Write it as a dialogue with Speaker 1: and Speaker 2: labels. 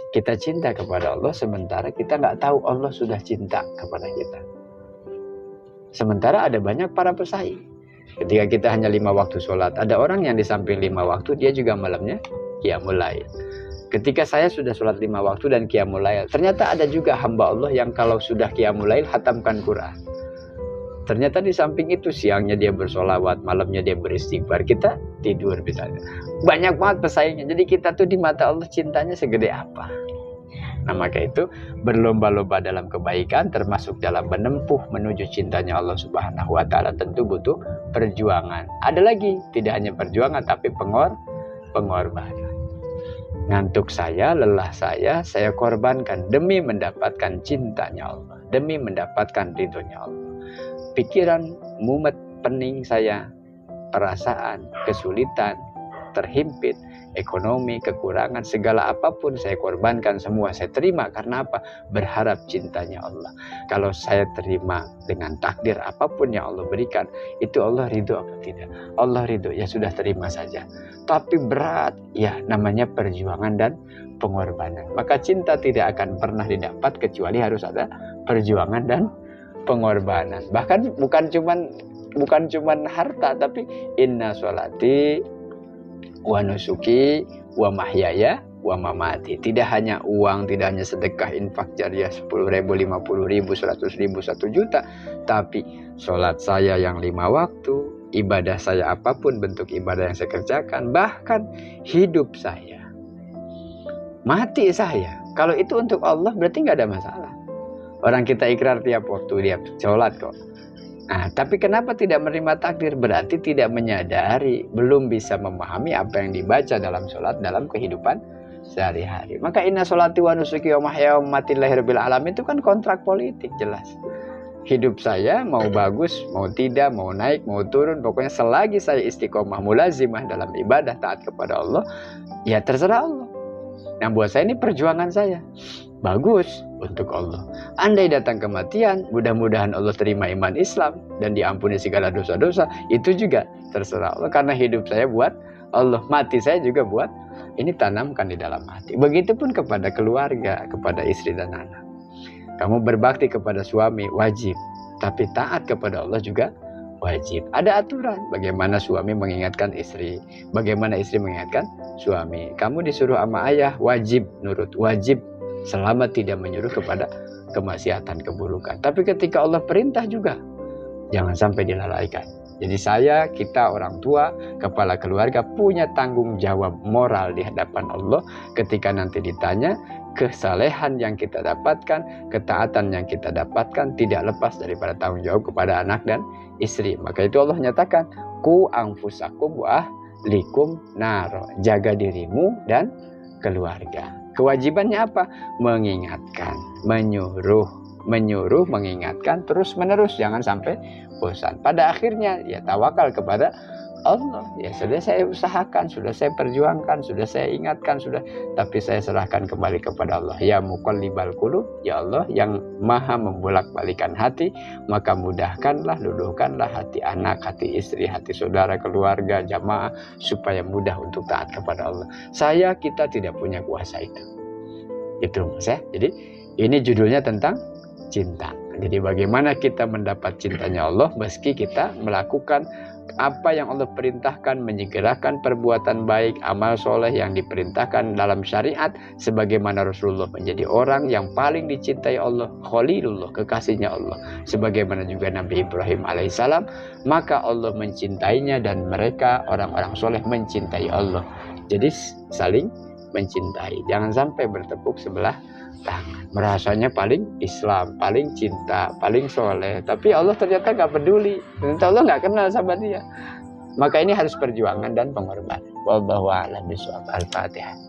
Speaker 1: Kita cinta kepada Allah sementara kita nggak tahu Allah sudah cinta kepada kita. Sementara ada banyak para pesaing. Ketika kita hanya 5 waktu sholat, ada orang yang di samping 5 waktu dia juga malamnya qiyamul lail. Ketika saya sudah sholat 5 waktu dan qiyamul lail, ternyata ada juga hamba Allah yang kalau sudah qiyamul lail hatamkan Quran. Ternyata di samping itu siangnya dia bersolawat, malamnya dia beristighfar, kita tidur misalnya. Banyak banget pesaingnya. Jadi kita tuh di mata Allah cintanya segede apa? Nah maka itu berlomba-lomba dalam kebaikan termasuk dalam menempuh menuju cintanya Allah Subhanahu wa Ta'ala tentu butuh perjuangan. Ada lagi, tidak hanya perjuangan tapi pengorbanan. Ngantuk saya, lelah saya korbankan demi mendapatkan cintanya Allah, demi mendapatkan ridhonya Allah. Pikiran, mumet, pening saya, perasaan, kesulitan, terhimpit, ekonomi, kekurangan, segala apapun saya korbankan semua, saya terima. Karena apa? Berharap cintanya Allah. Kalau saya terima dengan takdir apapun yang Allah berikan, itu Allah ridho apa tidak? Allah ridho, ya sudah terima saja. Tapi berat, ya namanya perjuangan dan pengorbanan. Maka cinta tidak akan pernah didapat kecuali harus ada perjuangan dan pengorbanan. Bahkan bukan cuman harta, tapi inna sholati wa nusuki wa mahyaya wa mamati. Tidak hanya uang, tidak hanya sedekah, infak jariah 10.000, 50.000, 100.000, 1 juta, tapi sholat saya yang 5 waktu, ibadah saya apapun bentuk ibadah yang saya kerjakan, bahkan hidup saya, mati saya. Kalau itu untuk Allah berarti nggak ada masalah. Orang kita ikrar tiap waktu dia sholat kok. Nah, tapi kenapa tidak menerima takdir? Berarti tidak menyadari, belum bisa memahami apa yang dibaca dalam sholat dalam kehidupan sehari-hari. Maka inna sholati wa nusuki wa mahyaya wa mamati lillahi rabbil alamin itu kan kontrak politik jelas. Hidup saya mau bagus, mau tidak, mau naik, mau turun, pokoknya selagi saya istiqomah mulazimah dalam ibadah taat kepada Allah, ya terserah Allah. Nah, buat saya ini perjuangan saya. Bagus untuk Allah. Andai datang kematian, mudah-mudahan Allah terima iman Islam dan diampuni segala dosa-dosa, itu juga terserah Allah. Karena hidup saya buat Allah, mati saya juga buat. Ini tanamkan di dalam hati. Begitupun kepada keluarga, kepada istri dan anak. Kamu berbakti kepada suami wajib, tapi taat kepada Allah juga wajib. Ada aturan bagaimana suami mengingatkan istri, bagaimana istri mengingatkan suami. Kamu disuruh sama ayah, wajib nurut, wajib selama tidak menyuruh kepada kemaksiatan, keburukan. Tapi ketika Allah perintah juga, jangan sampai dilalaikan. Jadi kita orang tua, kepala keluarga punya tanggung jawab moral di hadapan Allah ketika nanti ditanya, kesalehan yang kita dapatkan, ketaatan yang kita dapatkan tidak lepas daripada tanggung jawab kepada anak dan istri. Maka itu Allah nyatakan, ku anfusakum wa ahlikum naro, jaga dirimu dan keluarga. Kewajibannya apa? Mengingatkan, menyuruh, mengingatkan terus-menerus, jangan sampai bosan. Pada akhirnya ya tawakal kepada Allah. Ya sudah saya usahakan, sudah saya perjuangkan, sudah saya ingatkan, tapi saya serahkan kembali kepada Allah. Ya muqallibal qulub, ya Allah yang maha membolak-balikan hati, maka mudahkanlah, luluhkanlah hati anak, hati istri, hati saudara, keluarga, jamaah, supaya mudah untuk taat kepada Allah. Kita tidak punya kuasa itu. Itu Mas ya. Jadi ini judulnya tentang cinta. Jadi bagaimana kita mendapat cintanya Allah meski kita melakukan apa yang Allah perintahkan, menyegerakan perbuatan baik, amal soleh yang diperintahkan dalam syariat, sebagaimana Rasulullah menjadi orang yang paling dicintai Allah, Khalilullah, kekasihnya Allah, sebagaimana juga Nabi Ibrahim alaihissalam, maka Allah mencintainya dan mereka orang-orang soleh mencintai Allah. Jadi saling mencintai, jangan sampai bertepuk sebelah tangan, merasanya paling Islam, paling cinta, paling soleh, tapi Allah ternyata nggak peduli, ternyata Allah nggak kenal sama dia. Maka ini harus perjuangan dan pengorbanan. Wallahu a'lam bishawab. Al-Fatihah.